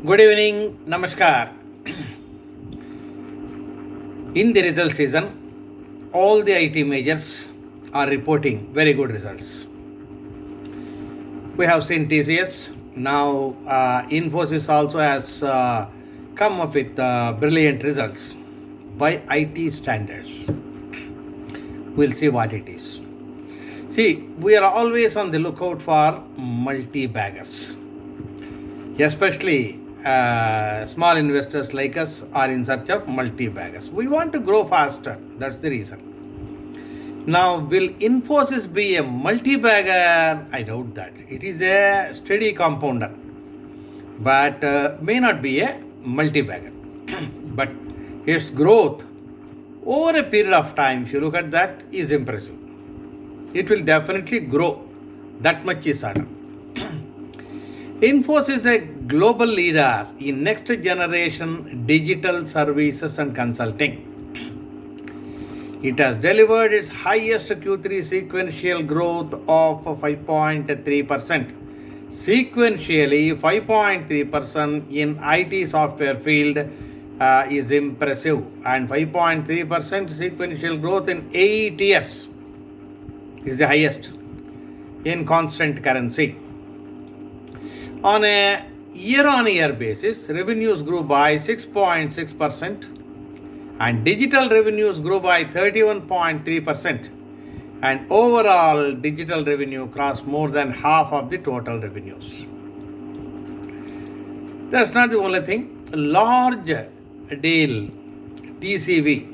Good evening, Namaskar. In the result season, all the IT majors are reporting very good results. We have seen TCS. Now, Infosys also has come up with brilliant results by IT standards. We'll see what it is. See, we are always on the lookout for multi baggers, especially small investors like us are in search of multi baggers. We want to grow faster. That's the reason. Now, will Infosys be a multi bagger? I doubt that. It is a steady compounder, but may not be a multi bagger. But its growth over a period of time, if you look at that, is impressive. It will definitely grow. That much is certain. Infosys is a global leader in next generation digital services and consulting. It has delivered its highest Q3 sequential growth of 5.3%. Sequentially, 5.3% in IT software field is impressive, and 5.3% sequential growth in AETS is the highest in constant currency. On a year-on-year basis, revenues grew by 6.6%. and digital revenues grew by 31.3%, and overall digital revenue crossed more than half of the total revenues. That's not the only thing. Large deal TCV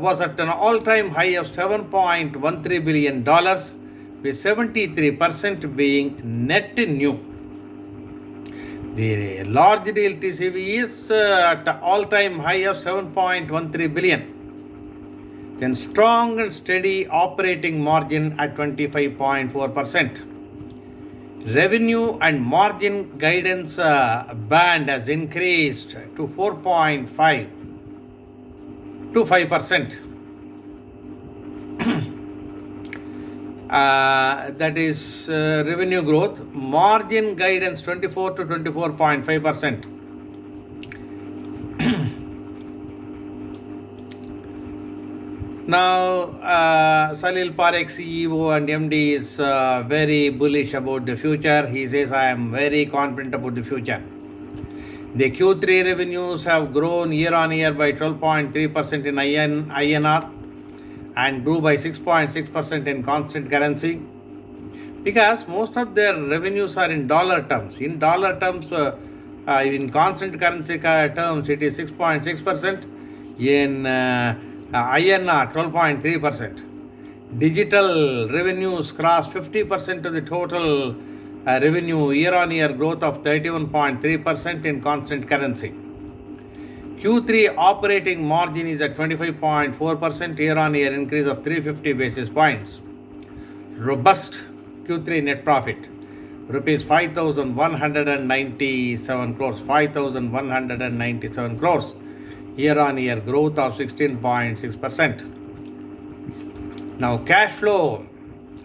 was at an all-time high of $7.13 billion, with 73% being net new. The large deal TCV is at an all-time high of 7.13 billion. Then strong and steady operating margin at 25.4%. Revenue and margin guidance band has increased to 4.5 to 5%. That is revenue growth. Margin guidance 24 to 24.5%. Now, Salil Parekh, CEO and MD, is very bullish about the future. He says, I am very confident about the future. The Q3 revenues have grown year on year by 12.3% in INR and grew by 6.6% in constant currency, because most of their revenues are in dollar terms. In dollar terms, in constant currency terms, it is 6.6%. In INR, 12.3%. Digital revenues crossed 50% of the total revenue, year-on-year growth of 31.3% in constant currency. Q3 operating margin is at 25.4%, year-on-year increase of 350 basis points. Robust Q3 net profit, rupees 5,197 crores, 5,197 crores, year-on-year growth of 16.6%. Now cash flow,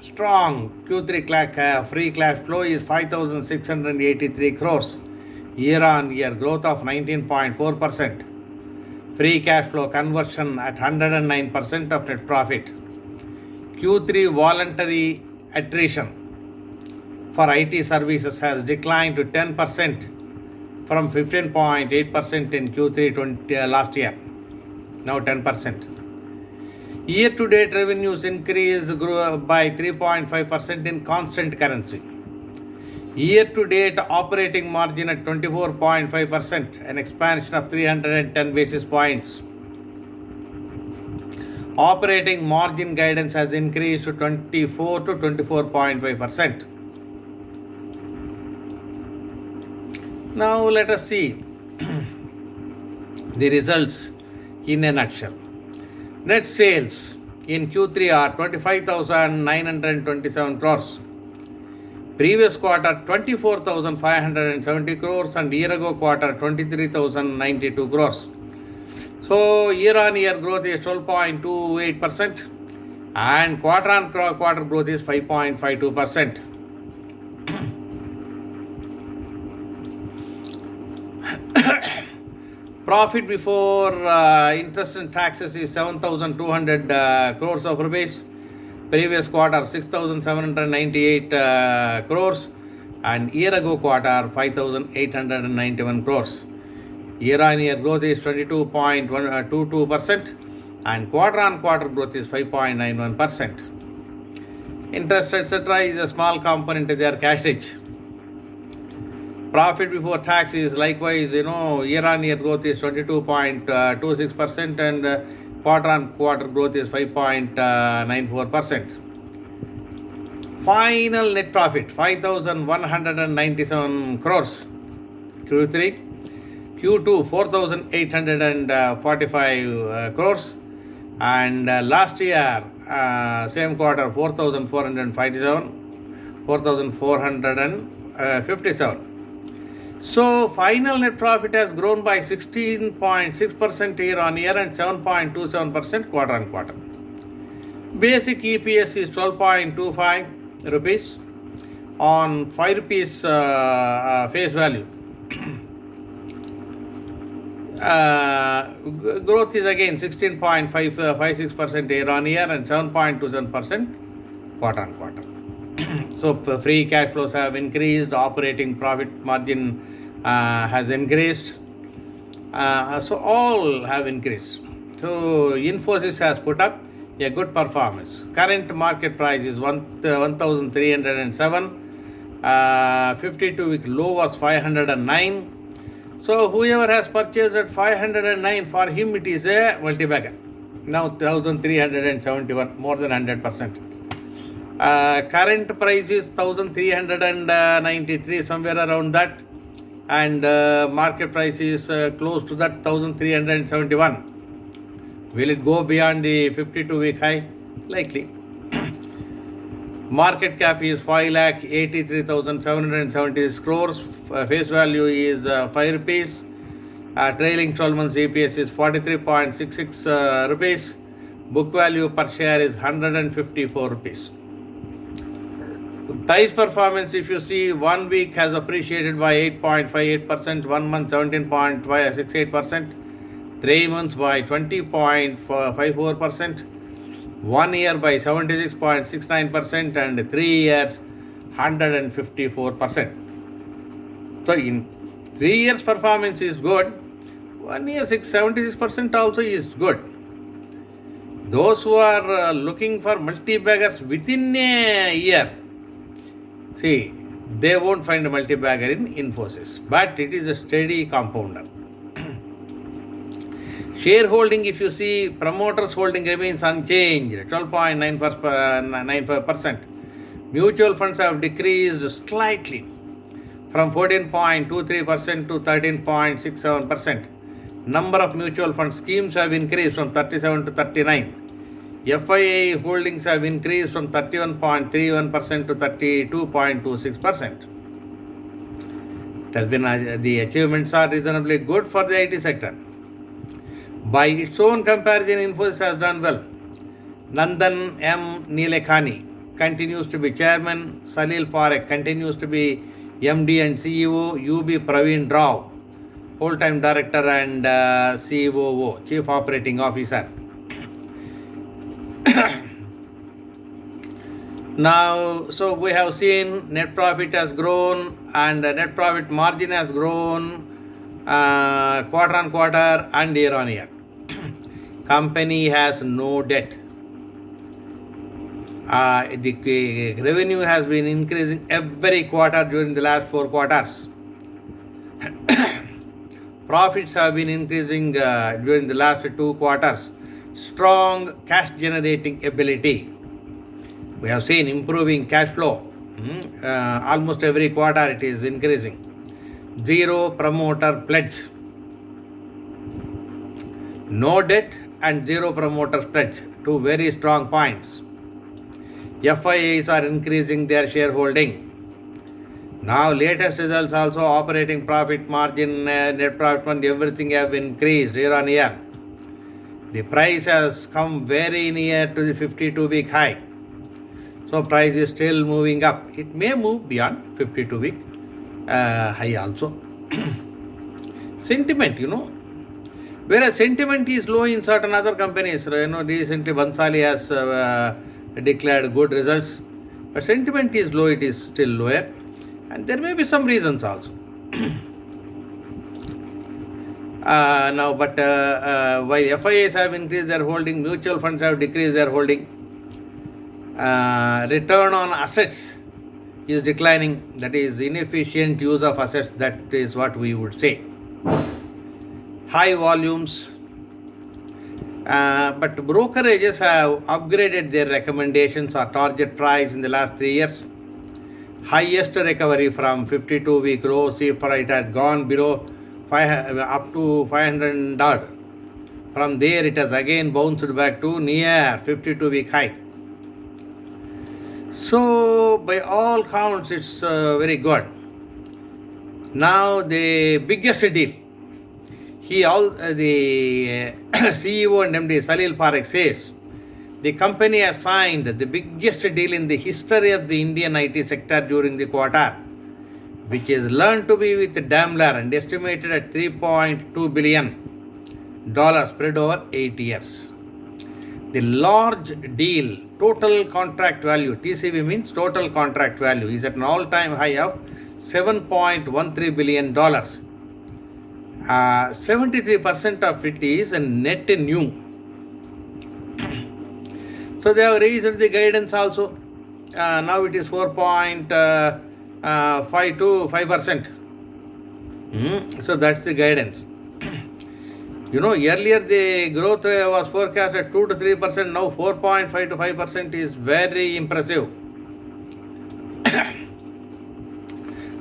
strong. Q3 free cash flow is 5,683 crores, year-on-year growth of 19.4%. Free cash flow conversion at 109% of net profit. Q3 voluntary attrition for IT services has declined to 10% from 15.8% in Q3 last year. Now 10%. Year-to-date revenues grew by 3.5% in constant currency. Year-to-date operating margin at 24.5%, an expansion of 310 basis points. Operating margin guidance has increased to 24 to 24.5%. Now let us see the results in a nutshell. Net sales in Q3 are 25,927 crores. Previous quarter 24,570 crores, and year ago quarter 23,092 crores. So year on year growth is 12.28%, and quarter on quarter growth is 5.52%. Profit before interest and taxes is 7,200 crores of rupees. Previous quarter 6,798 crores, and year ago quarter 5,891 crores. Year on year growth is 22.22%, and quarter on quarter growth is 5.91%. Interest etc. is a small component of their cash rich. Profit before tax is likewise, year on year growth is 22.26%, and quarter on quarter growth is 5.94%. Final net profit 5,197 crores. Q3, Q2 4,845 crores, and last year same quarter 4,457. So final net profit has grown by 16.6% year on year and 7.27% quarter on quarter. Basic EPS is 12.25 rupees on 5 rupees face value. Growth is again 16.56% year on year and 7.27% quarter on quarter. So free cash flows have increased, operating profit margin has increased, so all have increased. So Infosys has put up a good performance. Current market price is 1,307. 52-week low was 509. So whoever has purchased at 509, for him it is a multi-bagger. Now 1,371, more than 100%. Current price is 1,393, somewhere around that, and market price is close to that, 1,371. Will it go beyond the 52-week high? Likely. Market cap is 5,83,776 crores. Face value is 5 rupees. Trailing 12 months EPS is 43.66 rupees. Book value per share is 154 rupees. Price performance, if you see, 1 week has appreciated by 8.58%, 1 month 17.68%, 3 months by 20.54%, 1 year by 76.69%, and 3 years 154%. So in 3 years performance is good, 1 year 76% also is good. Those who are looking for multi-baggers within a year, see, they won't find a multi-bagger in Infosys, but it is a steady compounder. Shareholding, if you see, promoters holding remains unchanged, 12.95%. Mutual funds have decreased slightly from 14.23% to 13.67%. Number of mutual fund schemes have increased from 37 to 39. FII holdings have increased from 31.31% to 32.26%. It has been, the achievements are reasonably good for the IT sector. By its own comparison, Infosys has done well. Nandan M. Nilekhani continues to be chairman. Salil Parekh continues to be MD and CEO. UB Praveen Rao, full-time director and COO, Chief Operating Officer. Now, so we have seen net profit has grown and net profit margin has grown quarter on quarter and year on year. Company has no debt. The revenue has been increasing every quarter during the last 4 quarters. Profits have been increasing during the last 2 quarters. Strong cash generating ability. We have seen improving cash flow. Almost every quarter it is increasing. Zero promoter pledge. No debt and zero promoter pledge. 2 very strong points. FIIs are increasing their shareholding. Now latest results also, operating profit margin, net profit margin, everything have increased year on year. The price has come very near to the 52-week high. So price is still moving up. It may move beyond 52-week high also. Sentiment, Whereas sentiment is low in certain other companies. Recently Bansali has declared good results, but sentiment is low, it is still lower, and there may be some reasons also. While FIAs have increased their holding, mutual funds have decreased their holding. Return on assets is declining, that is inefficient use of assets, that is what we would say. High volumes, but brokerages have upgraded their recommendations or target price in the last 3 years. Highest recovery from 52-week low, see if it had gone below up to 500 odd. From there it has again bounced back to near 52-week high. So by all counts it's very good. Now the biggest deal, the CEO and MD Salil Parekh says the company has signed the biggest deal in the history of the Indian IT sector during the quarter, which is learned to be with Daimler and estimated at $3.2 billion spread over 8 years. The large deal, total contract value, TCV means total contract value, is at an all-time high of $7.13 billion. 73% of it is net new. So they have raised the guidance also. Now it is 4.5 to 5%. So that's the guidance. Earlier the growth was forecast at 2 to 3%. Now 4.5 to 5% is very impressive.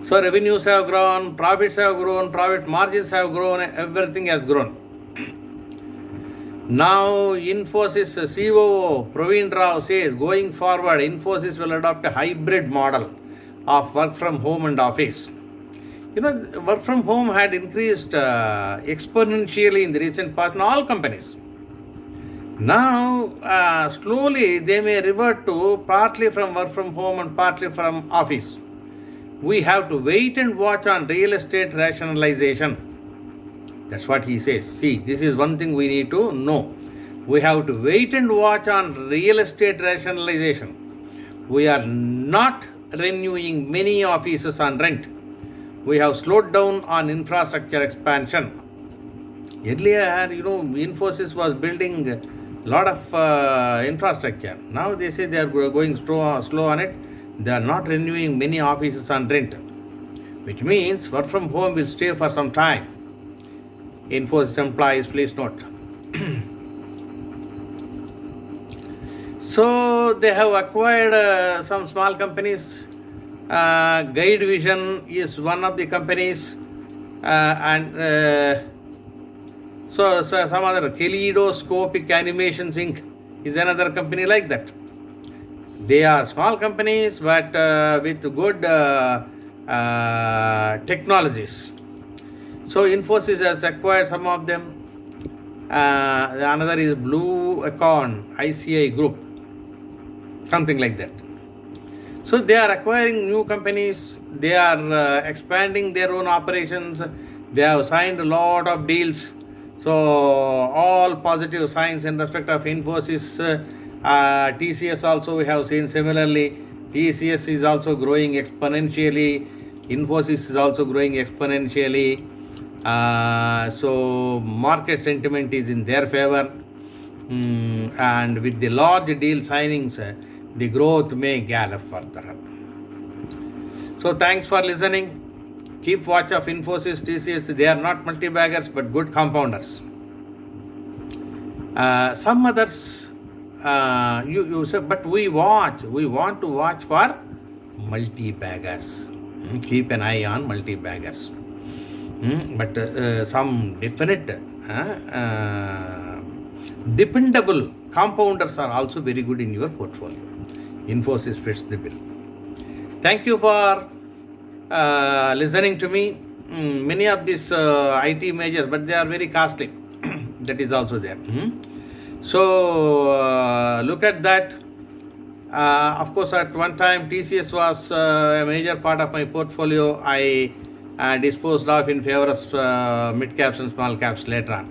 So revenues have grown, profits have grown, profit margins have grown, everything has grown. Now Infosys COO Praveen Rao says going forward Infosys will adopt a hybrid model of work from home and office. Work from home had increased exponentially in the recent past in all companies. Now slowly they may revert to partly from work from home and partly from office. We have to wait and watch on real estate rationalization. That's what he says. See, this is one thing we need to know. We have to wait and watch on real estate rationalization. We are not renewing many offices on rent. We have slowed down on infrastructure expansion. Earlier, Infosys was building a lot of infrastructure. Now they say they are going slow on it. They are not renewing many offices on rent, which means work from home will stay for some time. Infosys employees, please note. So they have acquired some small companies. Guide Vision is one of the companies, and so some other Kaleidoscopic Animations Inc. is another company like that. They are small companies but with good technologies. So Infosys has acquired some of them. Another is Blue Acorn ICI Group, something like that. So they are acquiring new companies. They are expanding their own operations. They have signed a lot of deals. So all positive signs in respect of Infosys. TCS also we have seen similarly. TCS is also growing exponentially. Infosys is also growing exponentially. So market sentiment is in their favor. And with the large deal signings, the growth may gallop further. So thanks for listening. Keep watch of Infosys, TCS. They are not multi-baggers but good compounders. Some others, you say, but we want to watch for multi-baggers. Keep an eye on multi-baggers. But some definite dependable compounders are also very good in your portfolio. Infosys fits the bill. Thank you for listening to me. Many of these IT majors, but they are very costly. That is also there. So look at that. Of course, at one time TCS was a major part of my portfolio. I disposed of in favor of mid caps and small caps later on.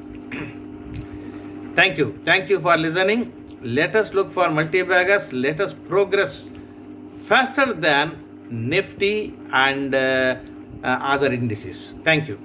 Thank you. Thank you for listening. Let us look for multi-baggers. Let us progress faster than Nifty and other indices. Thank you.